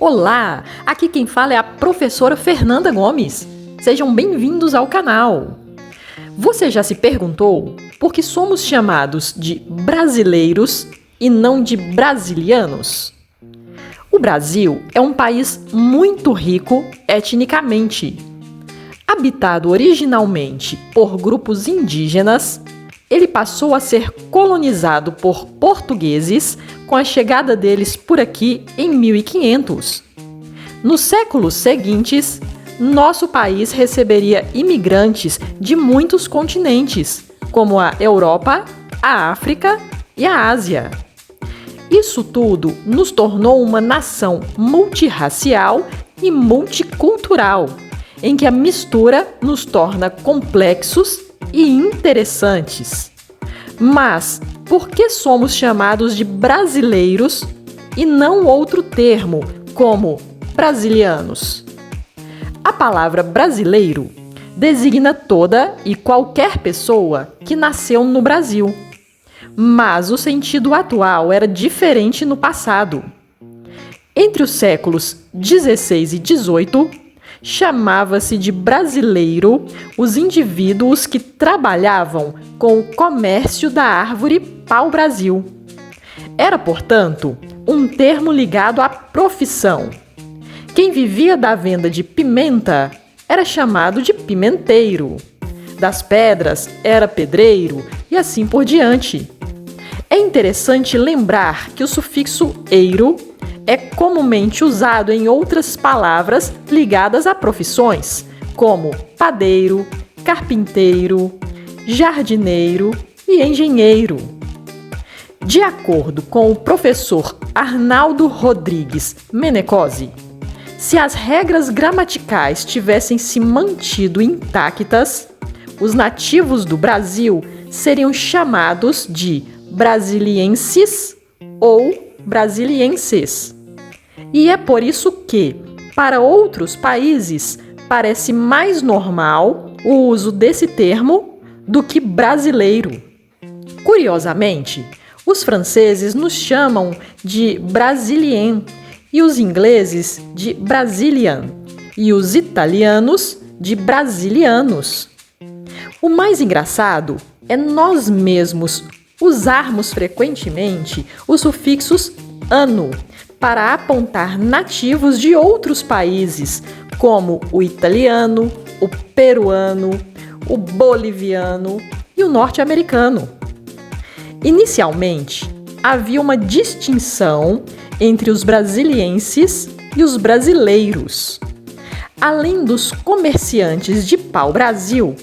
Olá, aqui quem fala é a professora Fernanda Gomes. Sejam bem-vindos ao canal. Você já se perguntou por que somos chamados de brasileiros e não de brasilianos? O Brasil é um país muito rico etnicamente. Habitado originalmente por grupos indígenas, ele passou a ser colonizado por portugueses com a chegada deles por aqui em 1500. Nos séculos seguintes, nosso país receberia imigrantes de muitos continentes, como a Europa, a África e a Ásia. Isso tudo nos tornou uma nação multirracial e multicultural, em que a mistura nos torna complexos e interessantes. Mas por que somos chamados de brasileiros e não outro termo, como brasilianos? A palavra brasileiro designa toda e qualquer pessoa que nasceu no Brasil. Mas o sentido atual era diferente no passado. Entre os séculos 16 e 18, chamava-se de brasileiro os indivíduos que trabalhavam com o comércio da árvore pau-brasil. Era, portanto, um termo ligado à profissão. Quem vivia da venda de pimenta era chamado de pimenteiro. Das pedras era pedreiro e assim por diante. É interessante lembrar que o sufixo eiro é comumente usado em outras palavras ligadas a profissões, como padeiro, carpinteiro, jardineiro e engenheiro. De acordo com o professor Arnaldo Rodrigues Menecosi, se as regras gramaticais tivessem se mantido intactas, os nativos do Brasil seriam chamados de brasilienses ou brasilienses. E é por isso que, para outros países, parece mais normal o uso desse termo do que brasileiro. Curiosamente, os franceses nos chamam de brasilien e os ingleses de Brazilian e os italianos de brasilianos. O mais engraçado é nós mesmos usarmos frequentemente os sufixos ano para apontar nativos de outros países, como o italiano, o peruano, o boliviano e o norte-americano. Inicialmente, havia uma distinção entre os brasilienses e os brasileiros. Além dos comerciantes de pau-brasil,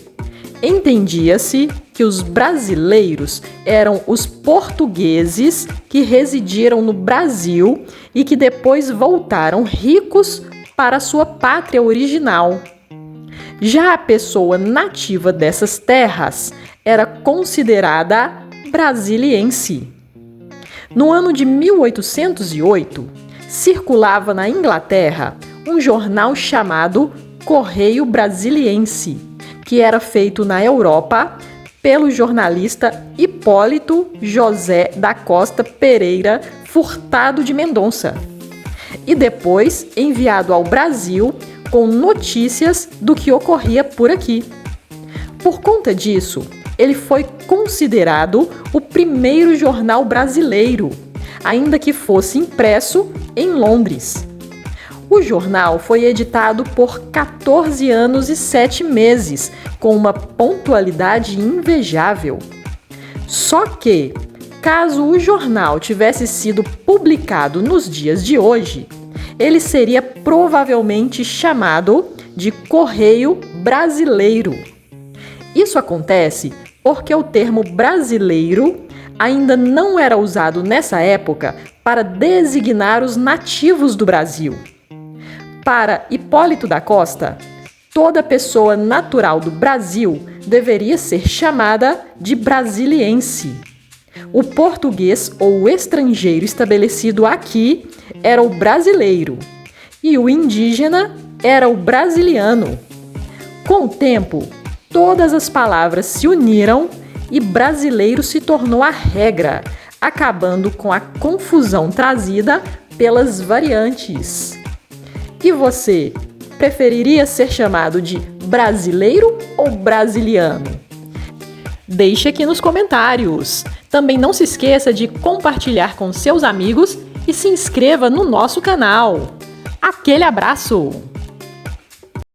entendia-se que os brasileiros eram os portugueses que residiram no Brasil e que depois voltaram ricos para sua pátria original. Já a pessoa nativa dessas terras era considerada brasiliense. No ano de 1808, circulava na Inglaterra um jornal chamado Correio Brasiliense, que era feito na Europa pelo jornalista Hipólito José da Costa Pereira Furtado de Mendonça, e depois enviado ao Brasil com notícias do que ocorria por aqui. Por conta disso, ele foi considerado o primeiro jornal brasileiro, ainda que fosse impresso em Londres. O jornal foi editado por 14 anos e 7 meses, com uma pontualidade invejável. Só que, caso o jornal tivesse sido publicado nos dias de hoje, ele seria provavelmente chamado de Correio Brasileiro. Isso acontece porque o termo brasileiro ainda não era usado nessa época para designar os nativos do Brasil. Para Hipólito da Costa, toda pessoa natural do Brasil deveria ser chamada de brasiliense. O português ou o estrangeiro estabelecido aqui era o brasileiro e o indígena era o brasiliano. Com o tempo, todas as palavras se uniram e brasileiro se tornou a regra, acabando com a confusão trazida pelas variantes. E você, preferiria ser chamado de brasileiro ou brasiliano? Deixe aqui nos comentários. Também não se esqueça de compartilhar com seus amigos e se inscreva no nosso canal. Aquele abraço!